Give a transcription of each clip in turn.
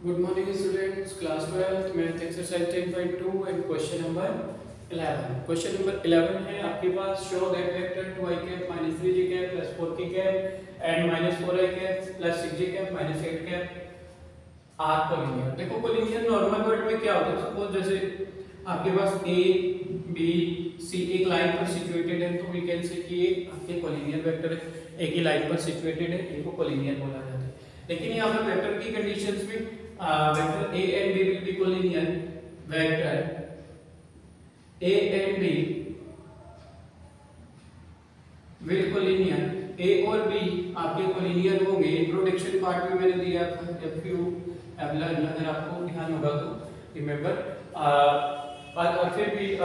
Good morning students, class 12th math exercise 10.2 and question number 11. Question number 11 है आपके पास show that vector 2i cap minus 3j cap plus 4k cap and minus 4i cap plus 6j cap minus 8 cap are collinear. देखो collinear normal word में क्या होता है, suppose जैसे आपके पास a b c एक लाइन पर सिचुएटेड है तो वी कैन से कि ये आपके collinear वेक्टर एक ही लाइन पर सिचुएटेड है, इनको collinear बोला जाता है. लेकिन यहाँ पर वेक्टर की कंडीशंस में vector a and b will be collinear. Vector a and b will collinear. a और b आपके collinear होंगे. इंट्रोडक्शन पार्ट में मैंने दिया था if you have learned, अगर आपको ध्यान होगा तो रिमेंबर. और फिर भी जो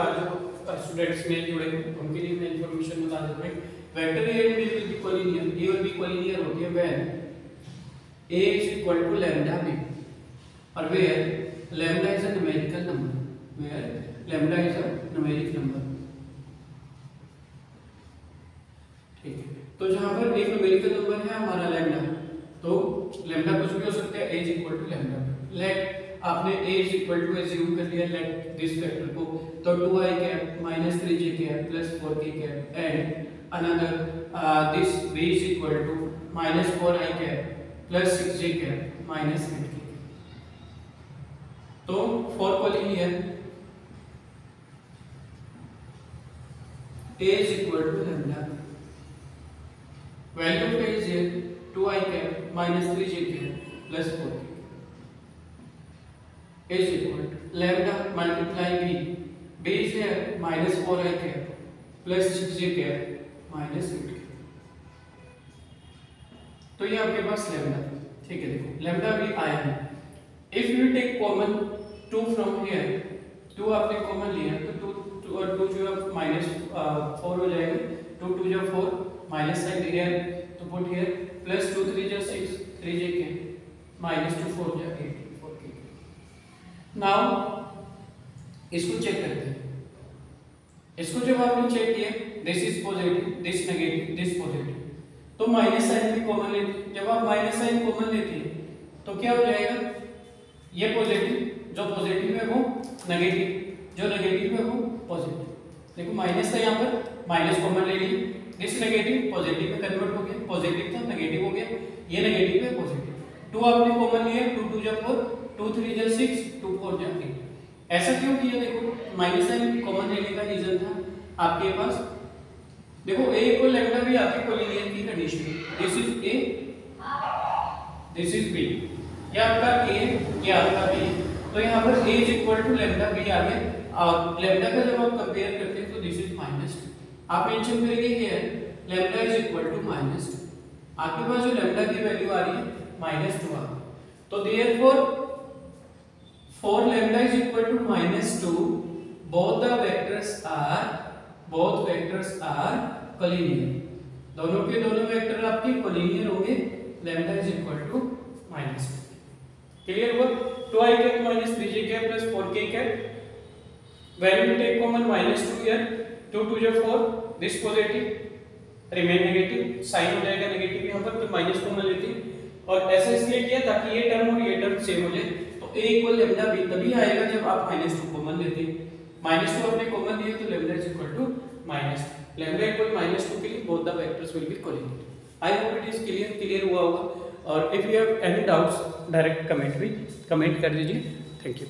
स्टूडेंट्स में जुड़े उनके लिए मैं इंफॉर्मेशन बता देता हूँ. Vector a and b will be collinear. a और b collinear होती है when a is equal to lambda b. Or where lambda is a numerical number, where lambda is a numeric number. ठीक है, तो जहां पर एक न्यूमेरिकल नंबर है हमारा लैम्डा, तो लैम्डा कुछ भी हो सकता है. a is equal to lambda. Let आपने a is equal to assume कर लिया लेट दिस वेक्टर को, तो 2i cap minus 3j cap plus 4k cap and another this b is equal to minus 4i cap plus 6j cap minus 8k. तो for collinear a is equal to lambda, value of a is here 2i cap minus 3j cap plus 4k is equal to lambda multiply b is here minus 4i cap plus 6j cap minus 8k. तो ये आपके पास lambda. ठीक है, देखो lambda भी आया है. If you take common 2 from here, 2 आपने कॉमन लिया तो 2 और 2 जो है माइनस 4 हो जाएगा. 2 2 जो 4 माइनस साइन हियर तो पुट हियर प्लस 2 3 जो 6 3 जे के माइनस 2 4 जो 8 4 के. नाउ इसको चेक करते हैं. इसको जब आपने चेक किया this is positive this negative this positive, तो माइनस साइन भी कॉमन लेते हैं. जब आप माइनस साइन कॉमन लेते हैं तो क्या हो जाएगा, ये पॉजिटिव जो पॉजिटिव है वो नेगेटिव, जो नेगेटिव है वो पॉजिटिव. देखो माइनस था यहाँ पर माइनस कॉमन ले ली, दिस नेगेटिव पॉजिटिव में कन्वर्ट हो गया, पॉजिटिव था नेगेटिव हो गया, ये नेगेटिव है पॉजिटिव. 2 आपने कॉमन लिया 2 2 जो 4 2 3 जो 6 2 4 जो 8. ऐसा क्यों किया, देखो माइनस साइन कॉमन लेने का रीजन था आपके पास. देखो a इक्वल लैम्डा भी आपके कोलिनियर की condition. This is a this is b, ये आपका a ये आपका b है. तो यहाँ पर a is equal to lambda b आ गया. और लैम्डा का जब आप कंपेयर करते हैं तो दिस इज माइनस 2. आप मेंशन करेंगे here lambda is equal to minus 2. आपके पास जो लैम्डा की वैल्यू आ रही है माइनस 2 आ रही है. तो therefore for lambda is equal to minus 2 both vectors are collinear. दोनों के दोनों वेक्टर आपके कोलिनियर होंगे. Lambda is equal to minus 2. Clear हुआ. 2i cap minus 3j cap plus 4k cap. When we take common minus 2 here, 2 2 जो 4, this positive remain negative, sign हो जाएगा negative यहाँ पर, तो माइनस कॉमन लेते हैं. और ऐसा इसलिए किया ताकि ये टर्म और ये टर्म सेम हो जाए. तो a इक्वल लैम्डा b तभी आएगा जब आप माइनस 2 कॉमन लेते हैं. माइनस 2 आपने कॉमन लिए तो lambda is equal to minus. Lambda equal minus 2 के लिए both the vectors will be collinear. I hope it is clear हुआ होगा. और if you have any doubts direct comment कर दीजिए. Thank you.